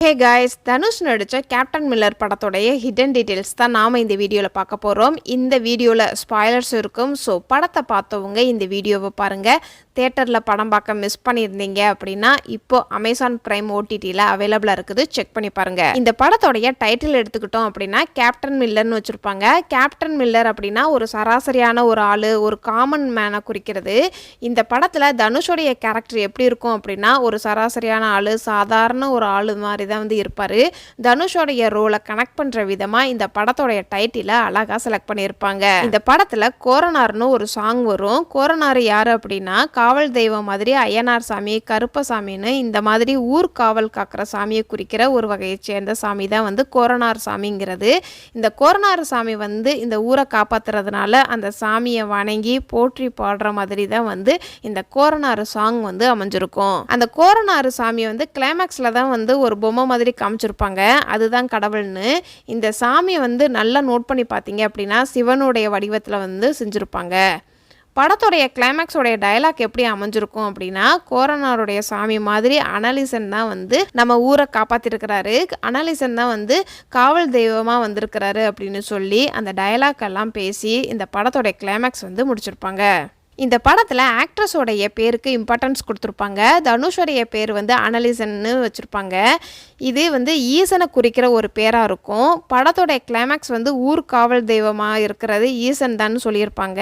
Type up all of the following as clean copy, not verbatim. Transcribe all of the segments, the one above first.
Hey guys, Dhanush நடித்த captain Miller படத்தோடைய hidden details தான் நாம் இந்த வீடியோவில் பார்க்க போகிறோம். இந்த வீடியோவில் ஸ்பாய்லர்ஸ் இருக்கும். ஸோ படத்தை பார்த்தவங்க இந்த வீடியோவை பாருங்கள். தேட்டரில் படம் பார்க்க மிஸ் பண்ணியிருந்தீங்க அப்படின்னா இப்போ அமேசான் பிரைம் ஓடிடியில் அவைலபிளாக இருக்குது, செக் பண்ணி பாருங்கள். இந்த படத்தோடைய டைட்டில் எடுத்துக்கிட்டோம் அப்படின்னா கேப்டன் மில்லர்னு வச்சுருப்பாங்க. கேப்டன் மில்லர் அப்படின்னா ஒரு சராசரியான ஒரு ஆள், ஒரு காமன் மேனை குறிக்கிறது. இந்த படத்தில் தனுஷோடைய கேரக்டர் எப்படி இருக்கும் அப்படின்னா ஒரு சராசரியான ஆள், சாதாரண ஒரு ஆள் மாதிரி தான் வந்து இருப்பார். தனுஷோடைய ரோலை கனெக்ட் பண்ணுற விதமாக இந்த படத்தோடைய டைட்டிலை அழகாக செலக்ட் பண்ணியிருப்பாங்க. இந்த படத்தில் கோரனார்னு ஒரு சாங் வரும். கோரனார் யார் அப்படின்னா காவல் தெய்வம் மாதிரி ஐயனார் சாமி, கருப்பசாமின்னு இந்த மாதிரி ஊர் காவல் காக்கிற சாமியை குறிக்கிற ஒரு வகையை சேர்ந்த சாமி தான் வந்து கோரனார் சாமிங்கிறது. இந்த கோரனார் சாமி வந்து இந்த ஊரை காப்பாற்றுறதுனால அந்த சாமியை வணங்கி போற்றி பாடுற மாதிரி தான் வந்து இந்த கோரனார் சாங் வந்து அமைஞ்சிருக்கும். அந்த கோரனார் சாமியை வந்து கிளைமேக்ஸில் தான் வந்து ஒரு பொம்மை மாதிரி காமிச்சிருப்பாங்க, அதுதான் கடவுள்னு. இந்த சாமியை வந்து நல்லா நோட் பண்ணி பார்த்தீங்க அப்படின்னா சிவனுடைய வடிவத்தில் வந்து செஞ்சுருப்பாங்க. படத்தோடைய கிளைமேக்ஸோடைய டயலாக் எப்படி அமைஞ்சிருக்கும் அப்படின்னா கோரனாருடைய சாமி மாதிரி அனலிசன் தான் வந்து நம்ம ஊரை காப்பாற்றிருக்கிறாரு, அனலிசன் தான் வந்து காவல் தெய்வமாக வந்திருக்கிறாரு அப்படின்னு சொல்லி அந்த டயலாக் எல்லாம் பேசி இந்த படத்தோடைய கிளைமேக்ஸ் வந்து முடிச்சிருப்பாங்க. இந்த படத்தில் ஆக்ட்ரஸோடைய பேருக்கு இம்பார்ட்டன்ஸ் கொடுத்துருப்பாங்க. தனுஷோடைய பேர் வந்து அனலிசன்னு வச்சுருப்பாங்க. இது வந்து ஈசனை குறிக்கிற ஒரு பேராக இருக்கும். படத்தோடைய கிளைமேக்ஸ் வந்து ஊர் காவல் தெய்வமாக இருக்கிறது ஈசன் தான் சொல்லியிருப்பாங்க.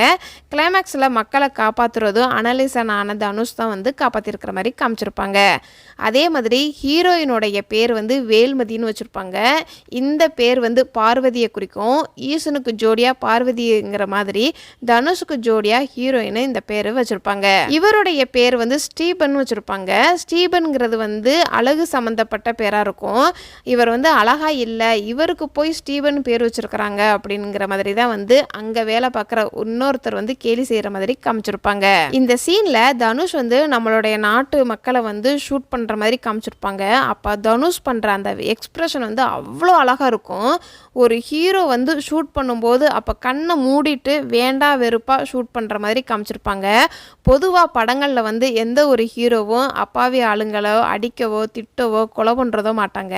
கிளைமேக்ஸில் மக்களை காப்பாற்றுறதும் அனலிசனான தனுஷ் தான் வந்து காப்பாற்றிருக்கிற மாதிரி காமிச்சிருப்பாங்க. அதே மாதிரி ஹீரோயினுடைய பேர் வந்து வேல்மதின்னு வச்சுருப்பாங்க. இந்த பேர் வந்து பார்வதியை குறிக்கும். ஈசனுக்கு ஜோடியாக பார்வதிங்கிற மாதிரி தனுஷுக்கு ஜோடியாக ஹீரோயின் இந்த பேர் வச்சிருப்பாங்க. இவருடைய பேர் வந்து ஸ்டீபன் வச்சிருப்பாங்க. ஸ்டீபன்ங்கிறது வந்து அழகு சம்பந்தப்பட்ட பேரா இருக்கும். இவர் வந்து அழகா இல்லை, இவருக்கு போய் ஸ்டீபன் பேர் வச்சிருக்கிறாங்க அப்படிங்கிற மாதிரி தான் வந்து அங்க வேலை பார்க்குற இன்னொருத்தர் வந்து கேலி செய்யற மாதிரி காமிச்சிருப்பாங்க. இந்த சீன்ல தனுஷ் வந்து நம்மளுடைய நாட்டு மக்களை வந்து ஷூட் பண்ற மாதிரி காமிச்சிருப்பாங்க. அப்ப தனுஷ் பண்ற அந்த எக்ஸ்பிரஷன் வந்து அவ்வளோ அழகா இருக்கும். ஒரு ஹீரோ வந்து ஷூட் பண்ணும்போது அப்ப கண்ணை மூடிட்டு வேண்டா வெறுப்பா ஷூட் பண்ற மாதிரி காமிச்சிருப்பாங்க. பொதுவாக படங்களில் வந்து எந்த ஒரு ஹீரோவும் அப்பாவி ஆளுங்களோ அடிக்கவோ திட்டவோ கொலை பண்ணுறதோ மாட்டாங்க.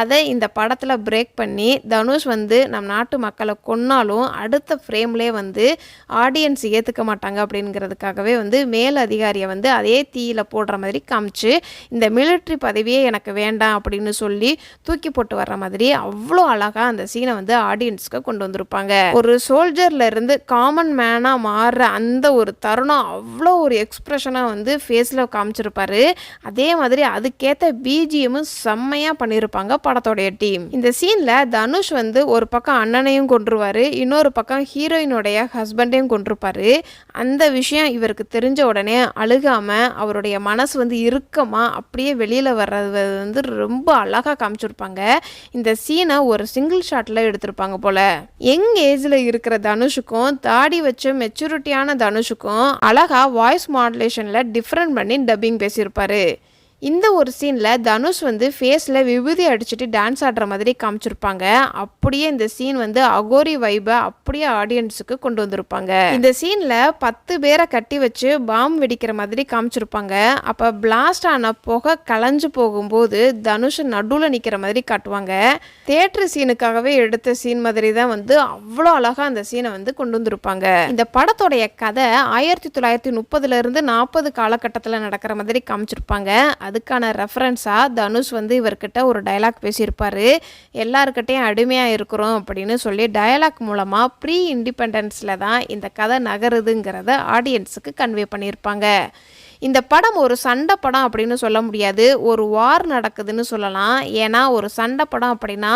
அதை இந்த படத்தில் பிரேக் பண்ணி தனுஷ் வந்து நம் நாட்டு மக்களை கொன்னாலும் அடுத்த ஃப்ரேம்லேயே வந்து ஆடியன்ஸ் ஏற்றுக்க மாட்டாங்க அப்படிங்கிறதுக்காகவே வந்து மேல் அதிகாரியை வந்து அதே தீயில போடுற மாதிரி காமிச்சு இந்த மிலிட்ரி பதவியே எனக்கு வேண்டாம் அப்படின்னு சொல்லி தூக்கி போட்டு வர்ற மாதிரி அவ்வளோ அழகாக அந்த சீனை வந்து ஆடியன்ஸ்க்கு கொண்டு வந்திருப்பாங்க. ஒரு சோல்ஜர்ல இருந்து காமன் மேனாக மாறுற அந்த ஒரு தருணம் அவ்வளோ ஒரு எக்ஸ்பிரஷனாக வந்து ஃபேஸில் காமிச்சிருப்பாரு. அதே மாதிரி அதுக்கேற்ற பிஜிஎம்மும் செம்மையாக பண்ணியிருப்பாங்க படத்தோடைய டீம். இந்த சீனில் தனுஷ் வந்து ஒரு பக்கம் அண்ணனையும் கொன்றுவார், இன்னொரு பக்கம் ஹீரோயினுடைய ஹஸ்பண்டையும் கொன்றிருப்பாரு. அந்த விஷயம் இவருக்கு தெரிஞ்ச உடனே அழுகாமல் அவருடைய மனசு வந்து இறுக்கமாக அப்படியே வெளியில் வர்றது வந்து ரொம்ப அழகாக காமிச்சிருப்பாங்க. இந்த சீனை ஒரு சிங்கிள் ஷாட்டில் எடுத்திருப்பாங்க போல. யங் ஏஜில் இருக்கிற தனுஷுக்கும் தாடி வச்சு மெச்சூரிட்டியான தனுஷுக்கும் அழகா வாய்ஸ் மாடுலேஷனில் டிஃப்ரெண்ட் பண்ணி டப்பிங் பேசியிருப்பாரு. இந்த ஒரு சீனில் தனுஷ் வந்து ஃபேஸில் விபூதி அடிச்சுட்டு டான்ஸ் ஆடுற மாதிரி காமிச்சிருப்பாங்க. அப்படியே இந்த சீன் வந்து அகோரி வைபை அப்படியே ஆடியன்ஸுக்கு கொண்டு வந்திருப்பாங்க. இந்த சீனில் 10 பேரை கட்டி வச்சு பாம் வெடிக்கிற மாதிரி காமிச்சிருப்பாங்க. அப்போ பிளாஸ்ட் ஆன புகை கலைஞ்சு போகும்போது தனுஷ் நடுவில் நிற்கிற மாதிரி காட்டுவாங்க. தியேட்டர் சீனுக்காகவே எடுத்த சீன் மாதிரி தான் வந்து அவ்வளோ அழகாக அந்த சீனை வந்து கொண்டு வந்திருப்பாங்க. இந்த படத்தோடைய கதை 1930 40 காலகட்டத்தில் நடக்கிற மாதிரி காமிச்சிருப்பாங்க. அதுக்கான ரெஃபரன்ஸாக தனுஷ் வந்து இவர்கிட்ட ஒரு டயலாக் பேசியிருப்பார். எல்லாருக்கிட்டையும் அடிமையாக இருக்கிறோம் அப்படின்னு சொல்லி டயலாக் மூலமாக ப்ரீ இண்டிபெண்டன்ஸில் தான் இந்த கதை நகருதுங்கிறத ஆடியன்ஸுக்கு கன்வே பண்ணியிருப்பாங்க. இந்த படம் ஒரு சண்டை படம் அப்படின்னு சொல்ல முடியாது, ஒரு வார் நடக்குதுன்னு சொல்லலாம். ஏன்னா ஒரு சண்டை படம் அப்படின்னா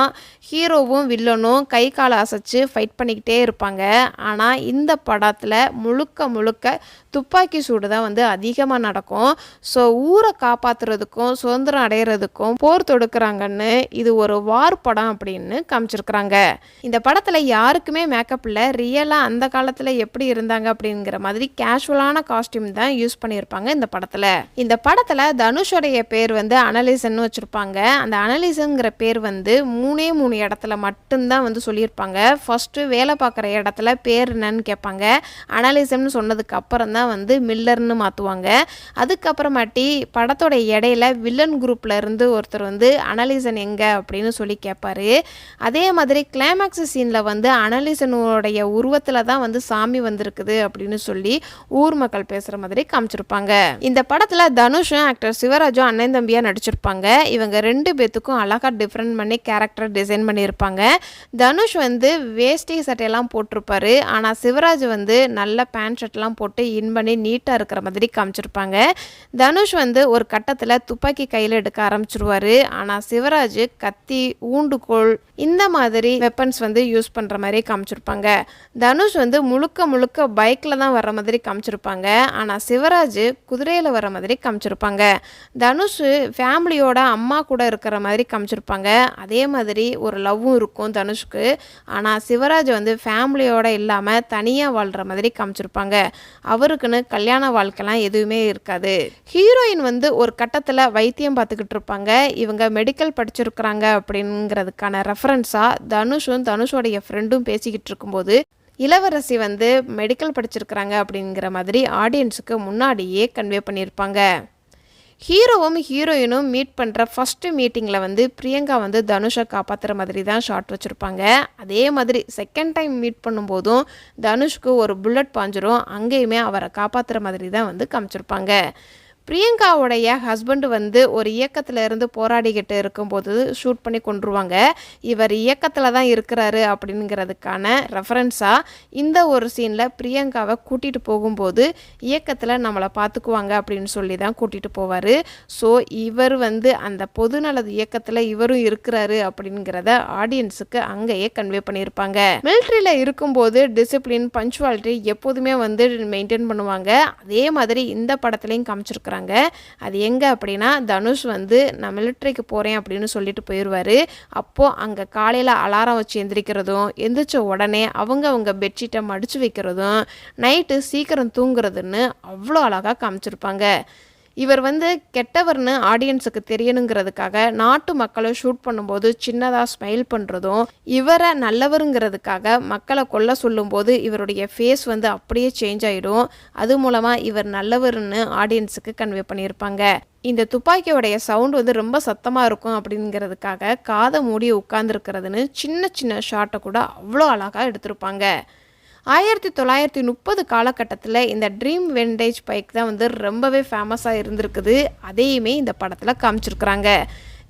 ஹீரோவும் வில்லனும் கை காலை அசைச்சு ஃபைட் பண்ணிக்கிட்டே இருப்பாங்க. ஆனால் இந்த படத்தில் முழுக்க முழுக்க துப்பாக்கி சூடு தான் வந்து அதிகமாக நடக்கும். ஸோ ஊரை காப்பாற்றுறதுக்கும் சுதந்திரம் அடைகிறதுக்கும் போர் தொடுக்கிறாங்கன்னு இது ஒரு வார் படம் அப்படின்னு காமிச்சிருக்கிறாங்க. இந்த படத்தில் யாருக்குமே மேக்கப் இல்லை, ரியலாக அந்த காலத்தில் எப்படி இருந்தாங்க அப்படிங்கிற மாதிரி கேஷுவலான காஸ்டியூம் தான் யூஸ் பண்ணியிருப்பாங்க இந்த படத்துல தனுஷோடைய பேர் வந்து அனலிசன் வச்சிருப்பாங்க. அந்த அனலிசன்ங்கிற பேர் வந்து 3 இடத்துல மட்டும்தான் வந்து சொல்லியிருப்பாங்க. ஃபர்ஸ்ட் வேலை பார்க்குற இடத்துல பேர் என்னன்னு கேட்பாங்க. அனலிசம்னு சொன்னதுக்கு அப்புறம் தான் தான் வந்து மில்லர்னு மாற்றுவாங்க. அதுக்கப்புறமாட்டி படத்தோட இடையில வில்லன் குரூப்பில் இருந்து ஒருத்தர் வந்து அனலிசன் எங்கே அப்படின்னு சொல்லி கேட்பாரு. அதே மாதிரி கிளைமேக்ஸ் சீனில் வந்து அனலிசனுடைய உருவத்தில் தான் வந்து சாமி வந்திருக்குது அப்படின்னு சொல்லி ஊர் மக்கள் பேசுகிற மாதிரி காமிச்சிருப்பாங்க. இந்த படத்தில் தனுஷும் ஆக்டர் சிவராஜும் அண்ணன் தம்பியாக நடிச்சிருப்பாங்க. இவங்க 2 பேத்துக்கும் அழகாக டிஃப்ரெண்ட் பண்ணி கேரக்டர் டிசைன் பண்ணியிருப்பாங்க. தனுஷ் வந்து வேஷ்டி சட்டையெல்லாம் போட்டிருப்பாரு. ஆனால் சிவராஜ் வந்து நல்ல பேண்ட் ஷர்ட்லாம் போட்டு இன் பண்ணி நீட்டாக இருக்கிற மாதிரி காமிச்சிருப்பாங்க. தனுஷ் வந்து ஒரு கட்டத்தில் துப்பாக்கி கையில் எடுக்க ஆரம்பிச்சிருவாரு. ஆனால் சிவராஜ் கத்தி, ஊண்டுகோல் இந்த மாதிரி வெப்பன்ஸ் வந்து யூஸ் பண்ணுற மாதிரி காமிச்சிருப்பாங்க. தனுஷ் வந்து முழுக்க பைக்கில் தான் வர்ற மாதிரி காமிச்சிருப்பாங்க. ஆனால் சிவராஜ் குதிரையில் வர மாதிரி காமிச்சிருப்பாங்க. தனுஷ் ஃபேமிலியோட அம்மா கூட இருக்கிற மாதிரி காமிச்சிருப்பாங்க. அதே மாதிரி ஒரு லவ்வும் இருக்கும் தனுஷ்க்கு. ஆனால் சிவராஜ் வந்து ஃபேமிலியோட இல்லாமல் தனியாக வாழ்கிற மாதிரி காமிச்சிருப்பாங்க. அவருக்குன்னு கல்யாண வாழ்க்கைலாம் எதுவுமே இருக்காது. ஹீரோயின் வந்து ஒரு கட்டத்தில் வைத்தியம் பார்த்துக்கிட்டு இருப்பாங்க. இவங்க மெடிக்கல் படிச்சிருக்கிறாங்க அப்படிங்கிறதுக்கான ரெஃபரன்ஸாக தனுஷும் தனுஷோடைய ஃப்ரெண்டும் பேசிக்கிட்டு இருக்கும்போது இளவரசி வந்து மெடிக்கல் படிச்சிருக்கிறாங்க அப்படிங்கிற மாதிரி ஆடியன்ஸுக்கு முன்னாடியே கன்வே பண்ணியிருப்பாங்க. ஹீரோவும் ஹீரோயினும் மீட் பண்ணுற ஃபஸ்ட்டு மீட்டிங்கில் வந்து பிரியங்கா வந்து தனுஷை காப்பாற்றுற மாதிரி தான் ஷாட் வச்சுருப்பாங்க. அதே மாதிரி செகண்ட் டைம் மீட் பண்ணும்போதும் தனுஷ்க்கு ஒரு புல்லட் பாஞ்சிரும். அங்கேயுமே அவரை காப்பாற்றுற மாதிரி தான் வந்து காமிச்சிருப்பாங்க. பிரியங்காவுடைய ஹஸ்பண்ட் வந்து ஒரு இயக்கத்தில் இருந்து போராடிக்கிட்டு இருக்கும்போது ஷூட் பண்ணி கொண்டுருவாங்க. இவர் இயக்கத்தில் தான் இருக்கிறாரு அப்படிங்கிறதுக்கான ரெஃபரன்ஸாக இந்த ஒரு சீனில் பிரியங்காவை கூட்டிகிட்டு போகும்போது இயக்கத்தில் நம்மளை பார்த்துக்குவாங்க அப்படின்னு சொல்லி தான் கூட்டிகிட்டு போவார். ஸோ இவர் வந்து அந்த பொதுநலது இயக்கத்தில் இவரும் இருக்கிறாரு அப்படிங்கிறத ஆடியன்ஸுக்கு அங்கேயே கன்வே பண்ணியிருப்பாங்க. மிலிட்ரியில் இருக்கும்போது டிசிப்ளின், பஞ்சுவாலிட்டி எப்போதுமே வந்து மெயின்டைன் பண்ணுவாங்க. அதே மாதிரி இந்த படத்துலையும் காமிச்சிருக்கிறாங்க. அது எங்கே அப்படின்னா தனுஷ் வந்து நான் மிலிட்ரிக்கு போகிறேன் அப்படின்னு சொல்லிட்டு போயிடுவார். அப்போது அங்கே காலையில் அலாரம் வச்சு எந்திரிக்கிறதும், எந்திரிச்ச உடனே அவங்க பெட்ஷீட்டை மடித்து வைக்கிறதும், நைட்டு சீக்கிரம் தூங்குறதுன்னு அவ்வளோ அழகாக காமிச்சிருப்பாங்க. இவர் வந்து கெட்டவர்னு ஆடியன்ஸுக்கு தெரியணுங்கிறதுக்காக நாட்டு மக்களை ஷூட் பண்ணும்போது சின்னதாக ஸ்மைல் பண்ணுறதும், இவரை நல்லவருங்கிறதுக்காக மக்களை கொல்ல சொல்லும்போது இவருடைய ஃபேஸ் வந்து அப்படியே சேஞ்ச் ஆகிடும். அது மூலமாக இவர் நல்லவர்னு ஆடியன்ஸுக்கு கன்வே பண்ணியிருப்பாங்க. இந்த துப்பாக்கியோடைய சவுண்ட் வந்து ரொம்ப சத்தமாக இருக்கும் அப்படிங்கிறதுக்காக காதை மூடி உட்கார்ந்துருக்கிறதுன்னு சின்ன ஷாட்டை கூட அவ்வளோ அழகாக எடுத்திருப்பாங்க. 1930 காலகட்டத்தில் இந்த ட்ரீம் விண்டேஜ் பைக் தான் வந்து ரொம்பவே ஃபேமஸாக இருந்திருக்குது. அதையுமே இந்த படத்தில் காமிச்சிருக்கிறாங்க.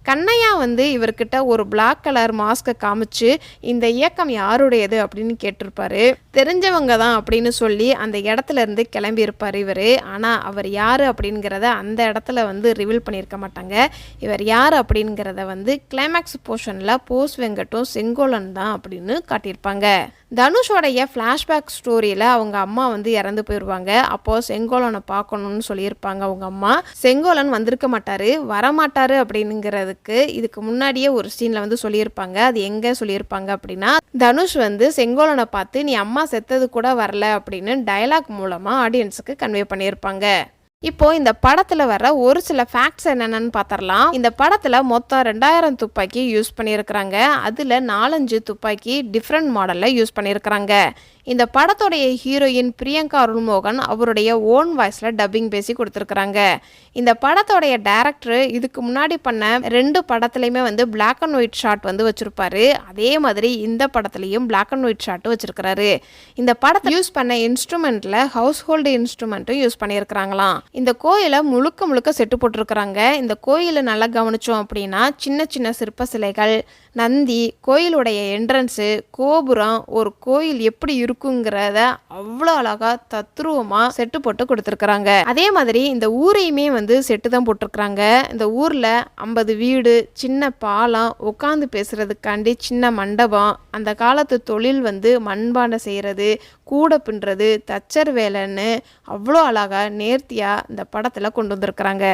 கண்ணையா வந்து இவர்கிட்ட ஒரு பிளாக் கலர் மாஸ்கை காமிச்சு இந்த இயக்கம் யாருடையது அப்படின்னு கேட்டிருப்பாரு. தெரிஞ்சவங்க தான் அப்படின்னு சொல்லி அந்த இடத்துல இருந்து கிளம்பி இருப்பார் இவர். ஆனால் அவர் யார் அப்படிங்கிறத அந்த இடத்துல வந்து ரிவீல் பண்ணியிருக்க மாட்டாங்க. இவர் யார் அப்படிங்கிறத வந்து கிளைமேக்ஸ் போர்ஷனில் போஸ் வெங்கட்டும் செங்கோலன் தான் அப்படின்னு காட்டியிருப்பாங்க. தனுஷோடைய ஃப்ளாஷ்பேக் ஸ்டோரியில் அவங்க அம்மா வந்து இறந்து போயிடுவாங்க. அப்போது செங்கோலனை பார்க்கணுன்னு சொல்லியிருப்பாங்க அவங்க அம்மா. செங்கோலன் வந்திருக்க மாட்டார், வரமாட்டார் அப்படிங்கிறதுக்கு இதுக்கு முன்னாடியே ஒரு சீனில் வந்து சொல்லியிருப்பாங்க. அது எங்கே சொல்லியிருப்பாங்க அப்படின்னா, தனுஷ் வந்து செங்கோலனை பார்த்து நீ அம்மா செத்தது கூட வரல அப்படின்னு டயலாக் மூலமாக ஆடியன்ஸுக்கு கன்வே பண்ணியிருப்பாங்க. இப்போ இந்த படத்துல வர ஒரு சில ஃபேக்ட்ஸ் என்னென்னு பார்த்தரலாம். இந்த படத்துல மொத்தம் 2000 துப்பாக்கி யூஸ் பண்ணியிருக்கிறாங்க. அதுல 4-5 துப்பாக்கி டிஃப்ரெண்ட் மாடல்ல யூஸ் பண்ணியிருக்கிறாங்க. இந்த படத்தோடைய ஹீரோயின் பிரியங்கா அருள்மோகன் அவருடைய ஓன் வாய்ஸில் டப்பிங் பேசி கொடுத்துருக்குறாங்க. இந்த படத்தோடைய டைரக்டர் இதுக்கு முன்னாடி பண்ண 2 படத்துலையுமே வந்து பிளாக் அண்ட் ஒயிட் ஷாட் வந்து வச்சுருப்பாரு. அதே மாதிரி இந்த படத்துலையும் பிளாக் அண்ட் ஒயிட் ஷாட்டு வச்சுருக்கிறாரு. இந்த படத்தை யூஸ் பண்ண இன்ஸ்ட்ருமெண்ட்டில் ஹவுஸ் ஹோல்டு இன்ஸ்ட்ருமெண்ட்டும் யூஸ் பண்ணியிருக்கிறாங்களாம். இந்த கோயிலை முழுக்க செட்டு போட்டிருக்கிறாங்க. இந்த கோயிலை நல்லா கவனித்தோம் அப்படின்னா சின்ன சிற்ப சிலைகள், நந்தி, கோயிலுடைய என்ட்ரன்ஸு, கோபுரம், ஒரு கோயில் எப்படி இருக்குங்கிறத அவ்வளோ அழகா தத்ரூபமாக செட்டு போட்டு கொடுத்துருக்குறாங்க. அதே மாதிரி இந்த ஊரையுமே வந்து செட்டு தான் போட்டிருக்கிறாங்க. இந்த ஊரில் 50 வீடு, சின்ன பாலம், உட்காந்து பேசுறதுக்காண்டி சின்ன மண்டபம், அந்த காலத்து தொழில் வந்து மண்பானை செய்கிறது, கூடை பின்னுறது, தச்சர் வேலைன்னு அவ்வளோ அழகாக நேர்த்தியாக இந்த படத்தில் கொண்டு வந்திருக்கிறாங்க.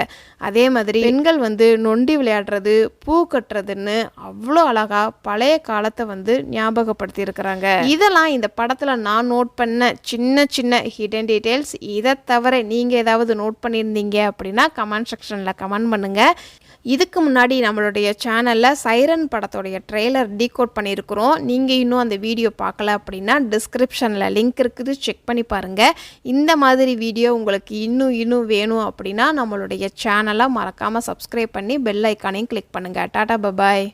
அதே மாதிரி பெண்கள் வந்து நொண்டி விளையாடுறது, பூ கட்டுறதுன்னு அவ்வளோ அழகாக பழைய காலத்தை வந்து ஞாபகப்படுத்தி இருக்கிறாங்க. இதெல்லாம் இந்த படத்தில் நான் நோட் பண்ண சின்ன ஹிடன் டீட்டெயில்ஸ். இதை தவிர நீங்கள் ஏதாவது நோட் பண்ணியிருந்தீங்க அப்படின்னா கமெண்ட் செக்ஷனில் கமெண்ட் பண்ணுங்கள். இதுக்கு முன்னாடி நம்மளுடைய சேனலில் சைரன் படத்தோடைய ட்ரெய்லர் டீகோட் பண்ணியிருக்கிறோம். நீங்கள் இன்னும் அந்த வீடியோ பார்க்கல அப்படின்னா டிஸ்கிரிப்ஷனில் லிங்க் இருக்குது, செக் பண்ணி பாருங்கள். இந்த மாதிரி வீடியோ உங்களுக்கு இன்னும் வேணும் அப்படின்னா நம்மளுடைய சேனலை மறக்காமல் சப்ஸ்கிரைப் பண்ணி பெல் ஐக்கானையும் கிளிக் பண்ணுங்கள். டாடா பபாய்.